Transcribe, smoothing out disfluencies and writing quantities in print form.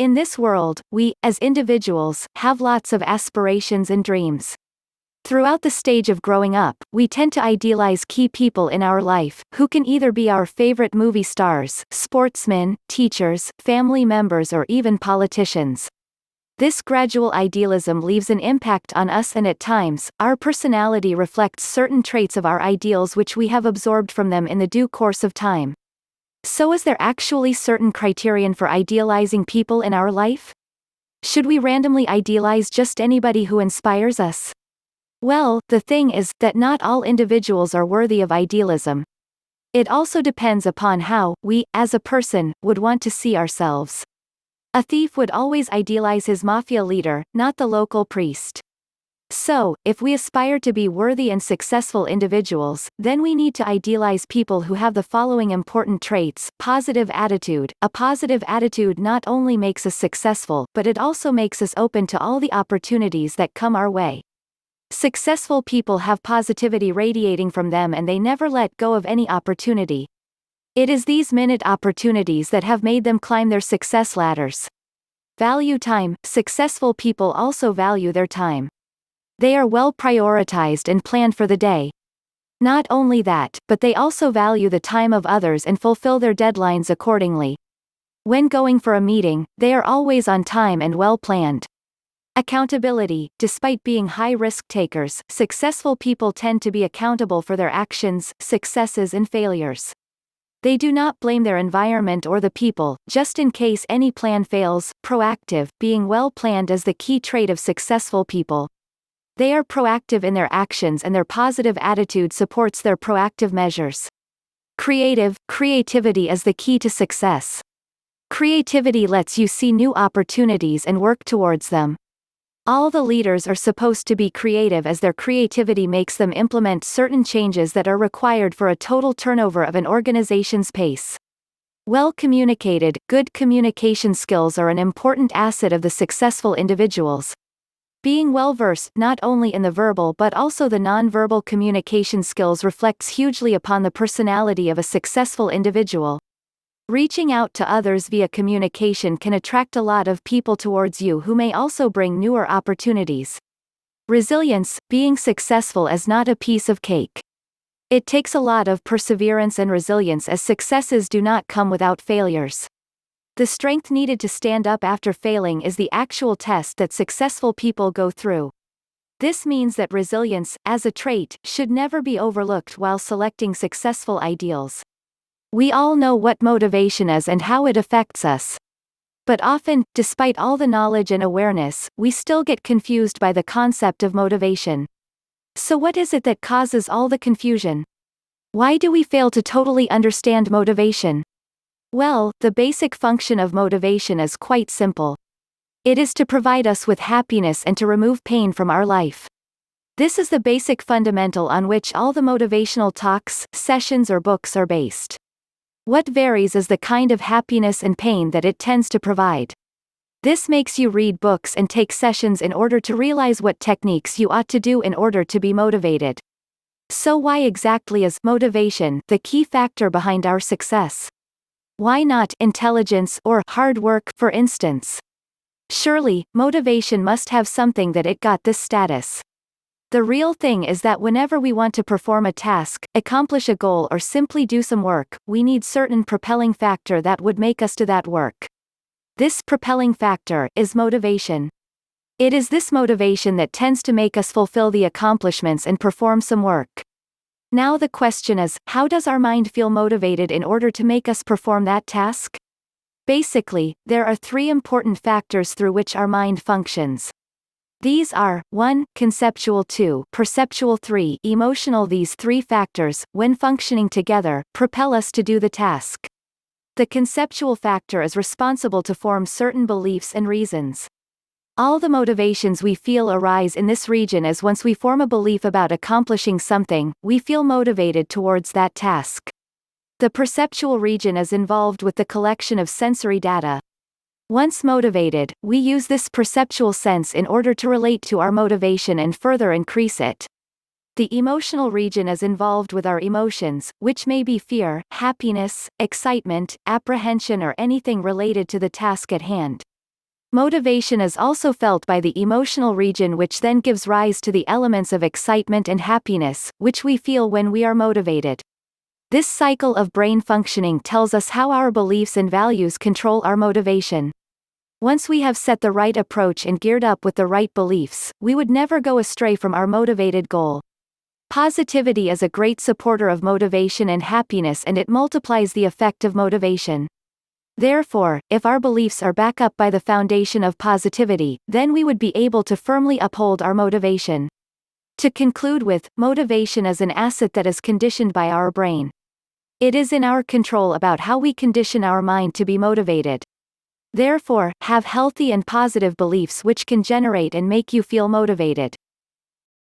In this world, we, as individuals, have lots of aspirations and dreams. Throughout the stage of growing up, we tend to idealize key people in our life, who can either be our favorite movie stars, sportsmen, teachers, family members, or even politicians. This gradual idealism leaves an impact on us, and at times, our personality reflects certain traits of our ideals which we have absorbed from them in the due course of time. So is there actually certain criterion for idealizing people in our life? Should we randomly idealize just anybody who inspires us? Well, the thing is, that not all individuals are worthy of idealism. It also depends upon how we, as a person, would want to see ourselves. A thief would always idealize his mafia leader, not the local priest. So, if we aspire to be worthy and successful individuals, then we need to idealize people who have the following important traits. Positive attitude. A positive attitude not only makes us successful, but it also makes us open to all the opportunities that come our way. Successful people have positivity radiating from them, and they never let go of any opportunity. It is these minute opportunities that have made them climb their success ladders. Value time. Successful people also value their time. They are well prioritized and planned for the day. Not only that, but they also value the time of others and fulfill their deadlines accordingly. When going for a meeting, they are always on time and well planned. Accountability. Despite being high risk takers, successful people tend to be accountable for their actions, successes, and failures. They do not blame their environment or the people, just in case any plan fails. Proactive. Being well planned is the key trait of successful people. They are proactive in their actions, and their positive attitude supports their proactive measures. Creative. Creativity is the key to success. Creativity lets you see new opportunities and work towards them. All the leaders are supposed to be creative, as their creativity makes them implement certain changes that are required for a total turnover of an organization's pace. Well communicated. Good communication skills are an important asset of the successful individuals. Being well-versed not only in the verbal but also the non-verbal communication skills reflects hugely upon the personality of a successful individual. Reaching out to others via communication can attract a lot of people towards you who may also bring newer opportunities. Resilience. Being successful is not a piece of cake. It takes a lot of perseverance and resilience, as successes do not come without failures. The strength needed to stand up after failing is the actual test that successful people go through. This means that resilience, as a trait, should never be overlooked while selecting successful ideals. We all know what motivation is and how it affects us. But often, despite all the knowledge and awareness, we still get confused by the concept of motivation. So what is it that causes all the confusion? Why do we fail to totally understand motivation? Well, the basic function of motivation is quite simple. It is to provide us with happiness and to remove pain from our life. This is the basic fundamental on which all the motivational talks, sessions, or books are based. What varies is the kind of happiness and pain that it tends to provide. This makes you read books and take sessions in order to realize what techniques you ought to do in order to be motivated. So why exactly is motivation the key factor behind our success? Why not intelligence or hard work, for instance? Surely, motivation must have something that it got this status. The real thing is that whenever we want to perform a task, accomplish a goal, or simply do some work, we need certain propelling factor that would make us do that work. This propelling factor is motivation. It is this motivation that tends to make us fulfill the accomplishments and perform some work. Now the question is, how does our mind feel motivated in order to make us perform that task? Basically, there are three important factors through which our mind functions. These are 1. Conceptual, 2. Perceptual, 3. Emotional. These three factors, when functioning together, propel us to do the task. The conceptual factor is responsible to form certain beliefs and reasons. All the motivations we feel arise in this region, as once we form a belief about accomplishing something, we feel motivated towards that task. The perceptual region is involved with the collection of sensory data. Once motivated, we use this perceptual sense in order to relate to our motivation and further increase it. The emotional region is involved with our emotions, which may be fear, happiness, excitement, apprehension, or anything related to the task at hand. Motivation is also felt by the emotional region, which then gives rise to the elements of excitement and happiness, which we feel when we are motivated. This cycle of brain functioning tells us how our beliefs and values control our motivation. Once we have set the right approach and geared up with the right beliefs, we would never go astray from our motivated goal. Positivity is a great supporter of motivation and happiness, and it multiplies the effect of motivation. Therefore, if our beliefs are backed up by the foundation of positivity, then we would be able to firmly uphold our motivation. To conclude with, motivation is an asset that is conditioned by our brain. It is in our control about how we condition our mind to be motivated. Therefore, have healthy and positive beliefs which can generate and make you feel motivated.